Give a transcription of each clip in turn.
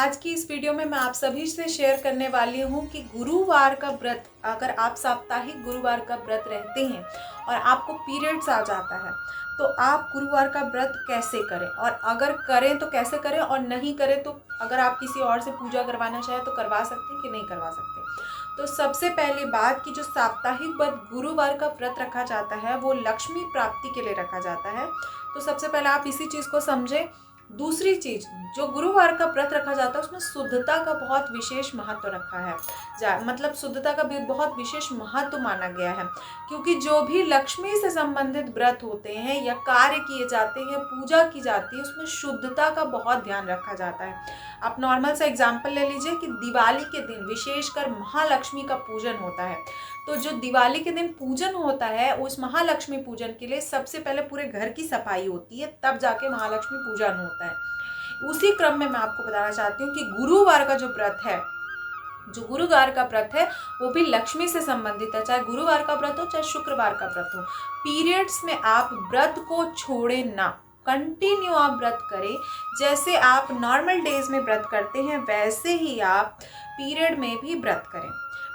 आज की इस वीडियो में मैं आप सभी से शेयर करने वाली हूँ कि गुरुवार का व्रत, अगर आप साप्ताहिक गुरुवार का व्रत रहते हैं और आपको पीरियड्स आ जाता है तो आप गुरुवार का व्रत कैसे करें, और अगर करें तो कैसे करें, और नहीं करें तो अगर आप किसी और से पूजा करवाना चाहें तो करवा सकते हैं कि नहीं करवा सकते। तो सबसे पहली बात कि जो साप्ताहिक व्रत गुरुवार का व्रत रखा जाता है वो लक्ष्मी प्राप्ति के लिए रखा जाता है। तो सबसे पहले आप इसी चीज़ को समझें। दूसरी चीज, जो गुरुवार का व्रत रखा जाता है उसमें शुद्धता का बहुत विशेष महत्व रखा है, मतलब शुद्धता का भी बहुत विशेष महत्व माना गया है, क्योंकि जो भी लक्ष्मी से संबंधित व्रत होते हैं या कार्य किए जाते हैं, पूजा की जाती है, उसमें शुद्धता का बहुत ध्यान रखा जाता है। आप नॉर्मल सा एग्जाम्पल ले लीजिए कि दिवाली के दिन विशेषकर महालक्ष्मी का पूजन होता है। तो जो दिवाली के दिन पूजन होता है, उस महालक्ष्मी पूजन के लिए सबसे पहले पूरे घर की सफाई होती है, तब जाके महालक्ष्मी पूजन होता है। उसी क्रम में मैं आपको बताना चाहती हूँ कि गुरुवार का जो व्रत है, जो गुरुवार का व्रत है वो भी लक्ष्मी से संबंधित है। चाहे गुरुवार का व्रत हो चाहे शुक्रवार का व्रत हो, पीरियड्स में आप व्रत को छोड़े ना, कंटिन्यू आप व्रत करें। जैसे आप नॉर्मल डेज में व्रत करते हैं वैसे ही आप पीरियड में भी व्रत करें।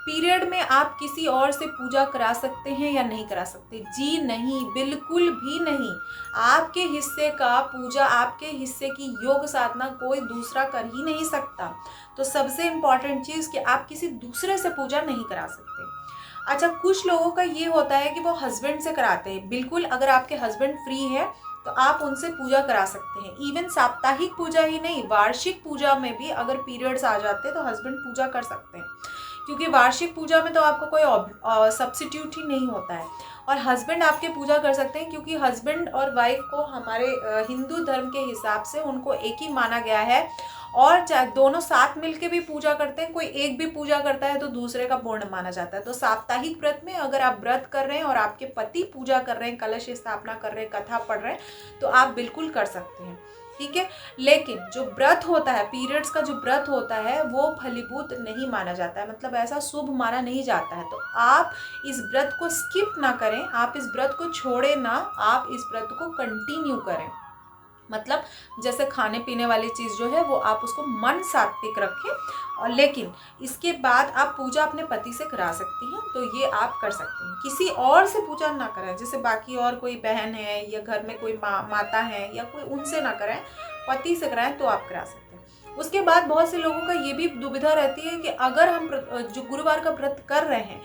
पीरियड में आप किसी और से पूजा करा सकते हैं या नहीं करा सकते? जी नहीं, बिल्कुल भी नहीं। आपके हिस्से का पूजा, आपके हिस्से की योग साधना कोई दूसरा कर ही नहीं सकता। तो सबसे इम्पॉर्टेंट चीज़ कि आप किसी दूसरे से पूजा नहीं करा सकते। अच्छा, कुछ लोगों का ये होता है कि वो हस्बैंड से कराते हैं। बिल्कुल, अगर आपके हस्बैंड फ्री है तो आप उनसे पूजा करा सकते हैं। इवन साप्ताहिक पूजा ही नहीं, वार्षिक पूजा में भी अगर पीरियड्स आ जाते हैं तो हस्बैंड पूजा कर सकते हैं, क्योंकि वार्षिक पूजा में तो आपको कोई सब्स्टिट्यूट ही नहीं होता है। और हस्बैंड आपके पूजा कर सकते हैं, क्योंकि हस्बैंड और वाइफ को हमारे हिंदू धर्म के हिसाब से उनको एक ही माना गया है। और चाहे दोनों साथ मिलके भी पूजा करते हैं, कोई एक भी पूजा करता है तो दूसरे का पूर्ण माना जाता है। तो साप्ताहिक व्रत में अगर आप व्रत कर रहे हैं और आपके पति पूजा कर रहे हैं, कलश स्थापना कर रहे हैं, कथा पढ़ रहे हैं, तो आप बिल्कुल कर सकते हैं, ठीक है। लेकिन जो व्रत होता है, पीरियड्स का जो व्रत होता है, वो फलीभूत नहीं माना जाता है, मतलब ऐसा शुभ माना नहीं जाता है। तो आप इस व्रत को स्किप ना करें, आप इस व्रत को छोड़े ना, आप इस व्रत को कंटिन्यू करें। मतलब जैसे खाने पीने वाली चीज़ जो है वो आप उसको मन सात्विक रखें, और लेकिन इसके बाद आप पूजा अपने पति से करा सकती हैं, तो ये आप कर सकते हैं। किसी और से पूजा ना करें, जैसे बाकी और कोई बहन है या घर में कोई माता है या कोई, उनसे ना कराएं, पति से कराएं तो आप करा सकते हैं। उसके बाद बहुत से लोगों का ये भी दुविधा रहती है कि अगर हम जो गुरुवार का व्रत कर रहे हैं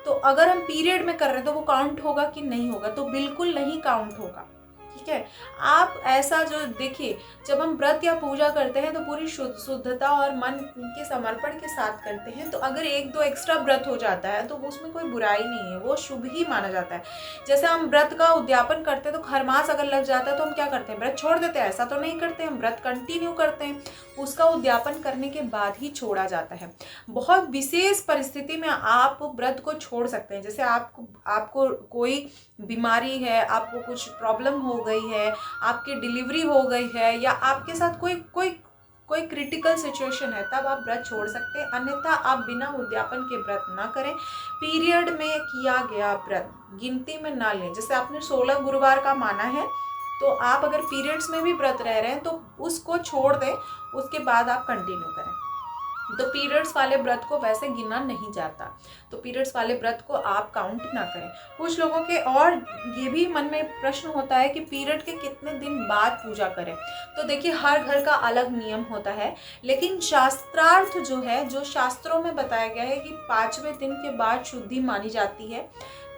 तो अगर हम पीरियड में कर रहे हैं तो वो काउंट होगा कि नहीं होगा? तो बिल्कुल नहीं काउंट होगा, ठीक है। आप ऐसा जो देखिए, जब हम व्रत या पूजा करते हैं तो पूरी शुद्धता और मन के समर्पण के साथ करते हैं। तो अगर एक दो एक्स्ट्रा व्रत हो जाता है तो उसमें कोई बुराई नहीं है, वो शुभ ही माना जाता है। जैसे हम व्रत का उद्यापन करते हैं तो खरमास अगर लग जाता है तो हम क्या करते हैं? व्रत छोड़ देते हैं? ऐसा तो नहीं करते, हम व्रत कंटिन्यू करते हैं, उसका उद्यापन करने के बाद ही छोड़ा जाता है। बहुत विशेष परिस्थिति में आप व्रत को छोड़ सकते हैं। जैसे आपको कोई बीमारी है, आपको कुछ प्रॉब्लम हो गई है, आपकी डिलीवरी हो गई है, या आपके साथ कोई क्रिटिकल सिचुएशन है, तब आप व्रत छोड़ सकते हैं। अन्यथा आप बिना उद्यापन के व्रत ना करें। पीरियड में किया गया व्रत गिनती में ना लें। जैसे आपने 16 गुरुवार का माना है, तो आप अगर पीरियड्स में भी व्रत रह रहे हैं तो उसको छोड़ दें, उसके बाद आप कंटिन्यू करें। तो पीरियड्स वाले व्रत को वैसे गिना नहीं जाता, तो पीरियड्स वाले व्रत को आप काउंट ना करें। कुछ लोगों के और ये भी मन में प्रश्न होता है कि पीरियड के कितने दिन बाद पूजा करें। तो देखिए, हर घर का अलग नियम होता है, लेकिन शास्त्रार्थ जो है, जो शास्त्रों में बताया गया है कि 5वें दिन के बाद शुद्धि मानी जाती है।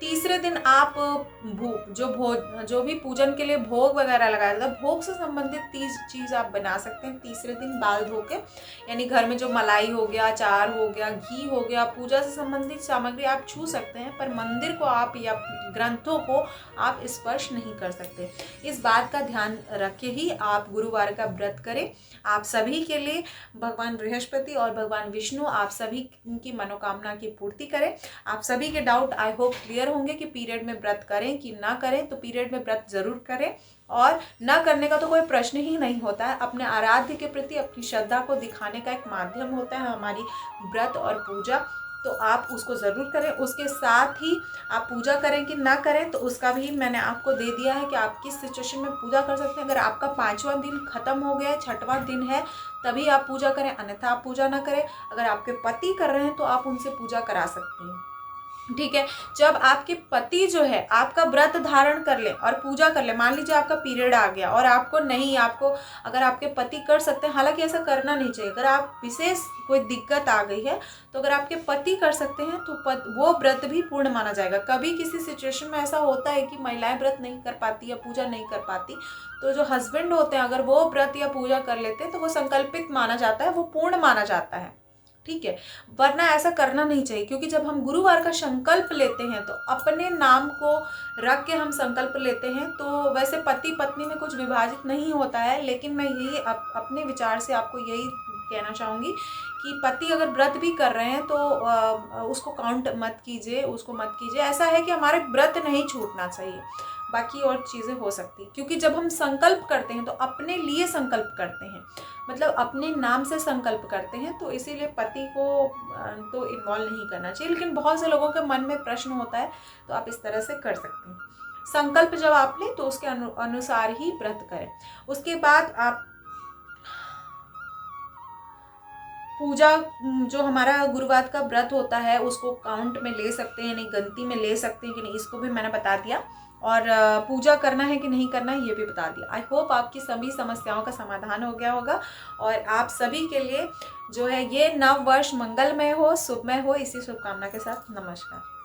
तीसरे दिन आप जो भी पूजन के लिए भोग वगैरह लगाया जाता है, भोग से संबंधित चीज़ आप बना सकते हैं। तीसरे दिन बाल धो के, यानी घर में जो मलाई हो गया, अचार हो गया, घी हो गया, पूजा से संबंधित सामग्री आप छू सकते हैं, पर मंदिर को आप या ग्रंथों को आप स्पर्श नहीं कर सकते। इस बात का ध्यान रख के ही आप गुरुवार का व्रत करें। आप सभी के लिए भगवान बृहस्पति और भगवान विष्णु आप सभी की मनोकामना की पूर्ति करें। आप सभी के डाउट आई होप क्लियर होंगे कि पीरियड में व्रत करें कि ना करें। तो पीरियड में व्रत जरूर करें, और ना करने का तो कोई प्रश्न ही नहीं होता है। अपने आराध्य के प्रति अपनी श्रद्धा को दिखाने का एक माध्यम होता है हमारी व्रत और पूजा। तो आप उसको ज़रूर करें। उसके साथ ही आप पूजा करें कि ना करें, तो उसका भी मैंने आपको दे दिया है कि आप किस सिचुएशन में पूजा कर सकते हैं। अगर आपका 5वां दिन ख़त्म हो गया है, 6वां दिन है, तभी आप पूजा करें, अन्यथा आप पूजा ना करें। अगर आपके पति कर रहे हैं तो आप उनसे पूजा करा सकती हैं, ठीक है। जब आपके पति जो है आपका व्रत धारण कर ले और पूजा कर ले, मान लीजिए आपका पीरियड आ गया और आपको नहीं, आपको अगर आपके पति कर सकते हैं, हालांकि ऐसा करना नहीं चाहिए, अगर आप विशेष कोई दिक्कत आ गई है तो अगर आपके पति कर सकते हैं तो वो व्रत भी पूर्ण माना जाएगा। कभी किसी सिचुएशन में ऐसा होता है कि महिलाएं व्रत नहीं कर पाती या पूजा नहीं कर पाती, तो जो हस्बैंड होते हैं अगर वो व्रत या पूजा कर लेते हैं तो वो संकल्पित माना जाता है, वो पूर्ण माना जाता है, ठीक है। वरना ऐसा करना नहीं चाहिए, क्योंकि जब हम गुरुवार का संकल्प लेते हैं तो अपने नाम को रख के हम संकल्प लेते हैं। तो वैसे पति पत्नी में कुछ विभाजित नहीं होता है, लेकिन मैं यही अपने विचार से आपको यही कहना चाहूँगी कि पति अगर व्रत भी कर रहे हैं तो उसको काउंट मत कीजिए, उसको मत कीजिए। ऐसा है कि हमारे व्रत नहीं छूटना चाहिए, बाकी और चीज़ें हो सकती, क्योंकि जब हम संकल्प करते हैं तो अपने लिए संकल्प करते हैं, मतलब अपने नाम से संकल्प करते हैं, तो इसीलिए पति को तो इन्वॉल्व नहीं करना चाहिए। लेकिन बहुत से लोगों के मन में प्रश्न होता है, तो आप इस तरह से कर सकते हैं। संकल्प जब आप लें तो उसके अनुसार ही व्रत करें। उसके बाद आप पूजा, जो हमारा गुरुवार का व्रत होता है उसको काउंट में ले सकते हैं, नहीं गिनती में ले सकते हैं कि नहीं, इसको भी मैंने बता दिया। और पूजा करना है कि नहीं करना है ये भी बता दिया। आई होप आपकी सभी समस्याओं का समाधान हो गया होगा और आप सभी के लिए जो है ये नव वर्ष मंगलमय हो, शुभमय हो, इसी शुभकामना के साथ नमस्कार।